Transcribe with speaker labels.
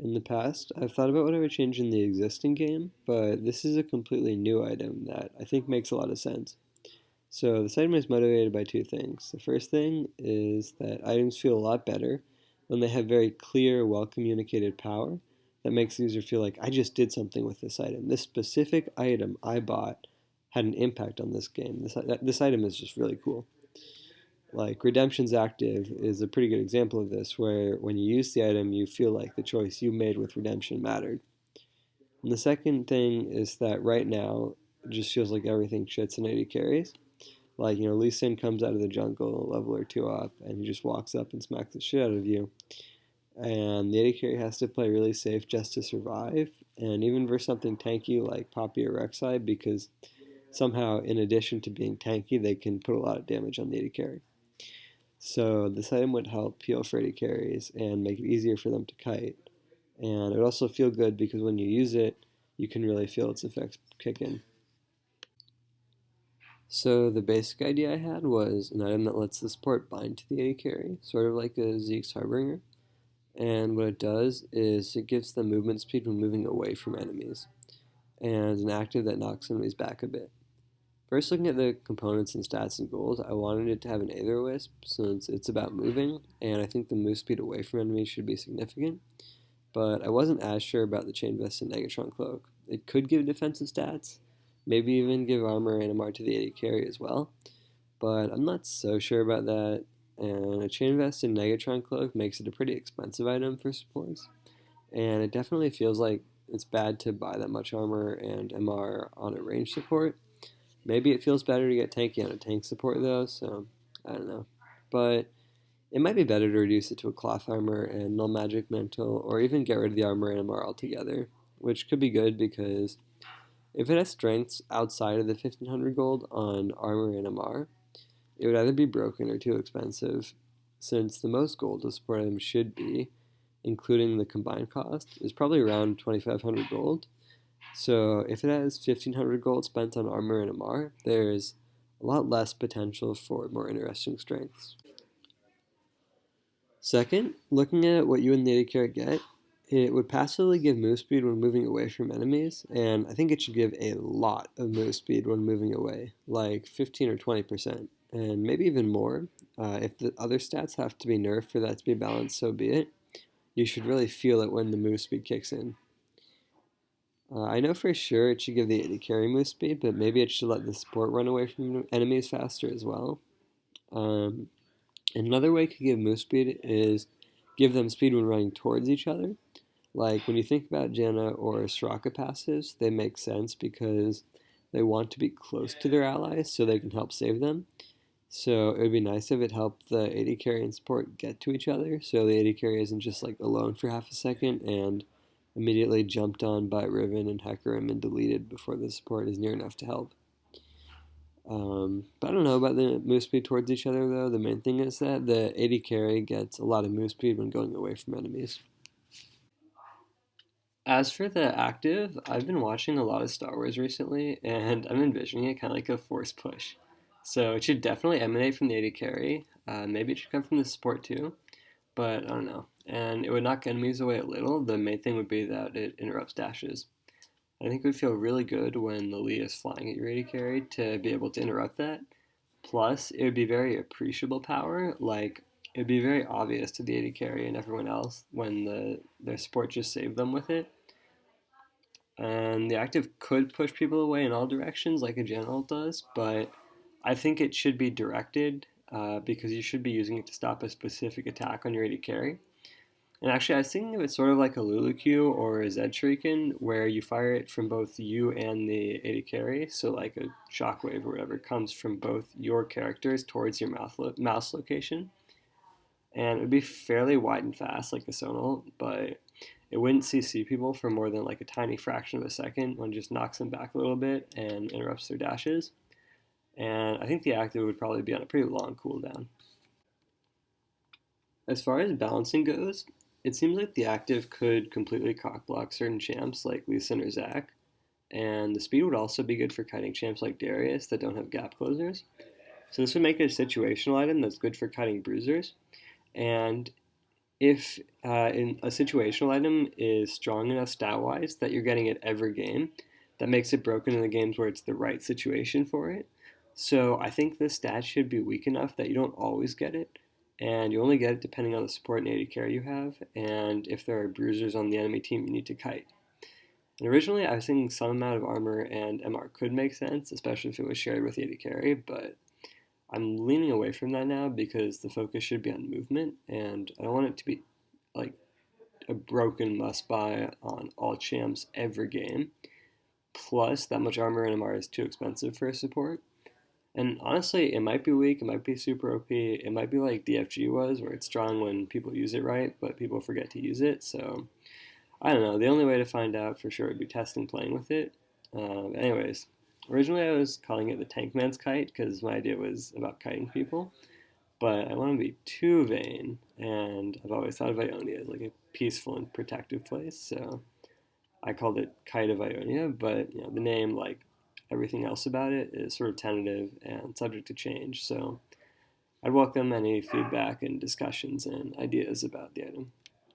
Speaker 1: In the past, I've thought about what I would change in the existing game, but this is a completely new item that I think makes a lot of sense. So this item is motivated by two things. The first thing is that items feel a lot better when they have very clear, well-communicated power that makes the user feel like, I just did something with this item. This specific item I bought had an impact on this game. This item is just really cool. Like Redemption's Active is a pretty good example of this, where when you use the item, you feel like the choice you made with Redemption mattered. And the second thing is that right now, it just feels like everything shits in AD carries. Like, Lee Sin comes out of the jungle a level or two up, and he just walks up and smacks the shit out of you. And the AD carry has to play really safe just to survive, and even versus something tanky like Poppy or Rek'Sai, because somehow, in addition to being tanky, they can put a lot of damage on the AD carry. So this item would help heal for AD carries and make it easier for them to kite. And it would also feel good because when you use it, you can really feel its effects kick in. So the basic idea I had was an item that lets the support bind to the AD carry, sort of like a Zeke's Harbinger. And what it does is it gives them movement speed when moving away from enemies, and an active that knocks enemies back a bit. First, looking at the components and stats and goals, I wanted it to have an Aether Wisp since it's about moving, and I think the move speed away from enemies should be significant. But I wasn't as sure about the Chain Vest and Negatron Cloak. It could give defensive stats, maybe even give armor and MR to the AD carry as well, but I'm not so sure about that. And a Chain Vest and Negatron Cloak makes it a pretty expensive item for supports, and it definitely feels like it's bad to buy that much armor and MR on a range support. Maybe it feels better to get tanky on a tank support though, so I don't know. But it might be better to reduce it to a cloth armor and null magic mantle, or even get rid of the armor and MR altogether, which could be good because if it has strengths outside of the 1500 gold on armor and MR, it would either be broken or too expensive, since the most gold a support item should be, including the combined cost, is probably around 2500 gold. So if it has 1500 gold spent on armor and MR, there's a lot less potential for more interesting strengths. Second, looking at what you and the AD carry get, it would passively give move speed when moving away from enemies, and I think it should give a lot of move speed when moving away, like 15 or 20%, and maybe even more. If the other stats have to be nerfed for that to be balanced, so be it. You should really feel it when the move speed kicks in. I know for sure it should give the AD carry move speed, but maybe it should let the support run away from enemies faster as well. Um, Another way to give move speed is give them speed when running towards each other. Like when you think about Janna or Soraka passives, they make sense because they want to be close to their allies so they can help save them. So it would be nice if it helped the AD carry and support get to each other, so the AD carry isn't just like alone for half a second and immediately jumped on by Riven and Hecarim and deleted before the support is near enough to help. But I don't know about the move speed towards each other though. The main thing is that the AD carry gets a lot of move speed when going away from enemies. As for the active, I've been watching a lot of Star Wars recently, and I'm envisioning it kind of like a force push. So it should definitely emanate from the AD carry. Maybe it should come from the support too, but I don't know. And it would knock enemies away a little. The main thing would be that it interrupts dashes. I think it would feel really good when the Lee is flying at your AD carry to be able to interrupt that. Plus, it would be very appreciable power. Like, it would be very obvious to the AD carry and everyone else when their support just saved them with it. And the active could push people away in all directions like a general does, but I think it should be directed because you should be using it to stop a specific attack on your AD carry. And actually, I was thinking of it sort of like a Lulu Q or a Zed Shuriken, where you fire it from both you and the AD carry. So, like a shockwave or whatever comes from both your characters towards your mouse location. And it would be fairly wide and fast, like a Sonal, but it wouldn't CC people for more than like a tiny fraction of a second when it just knocks them back a little bit and interrupts their dashes. And I think the active would probably be on a pretty long cooldown. As far as balancing goes, it seems like the active could completely cockblock certain champs like Lee Sin or Zac, and the speed would also be good for kiting champs like Darius that don't have gap closers. So this would make it a situational item that's good for kiting bruisers, and If in a situational item is strong enough stat wise that you're getting it every game, that makes it broken in the games where it's the right situation for it. So I think the stat should be weak enough that you don't always get it, and you only get it depending on the support and AD carry you have, and if there are bruisers on the enemy team you need to kite. And originally I was thinking some amount of armor and MR could make sense, especially if it was shared with AD carry, but I'm leaning away from that now because the focus should be on movement, and I don't want it to be like a broken must buy on all champs every game. Plus, that much armor and MR is too expensive for a support. And honestly, it might be weak, it might be super OP, it might be like DFG was, where it's strong when people use it right, but people forget to use it. So, I don't know. The only way to find out for sure would be testing playing with it. Anyways, originally I was calling it the Tank Man's Kite because my idea was about kiting people, but I want to be too vain, and I've always thought of Ionia as like a peaceful and protective place, so I called it Kite of Ionia, but the name, like everything else about it, is sort of tentative and subject to change, so I'd welcome any feedback and discussions and ideas about the item.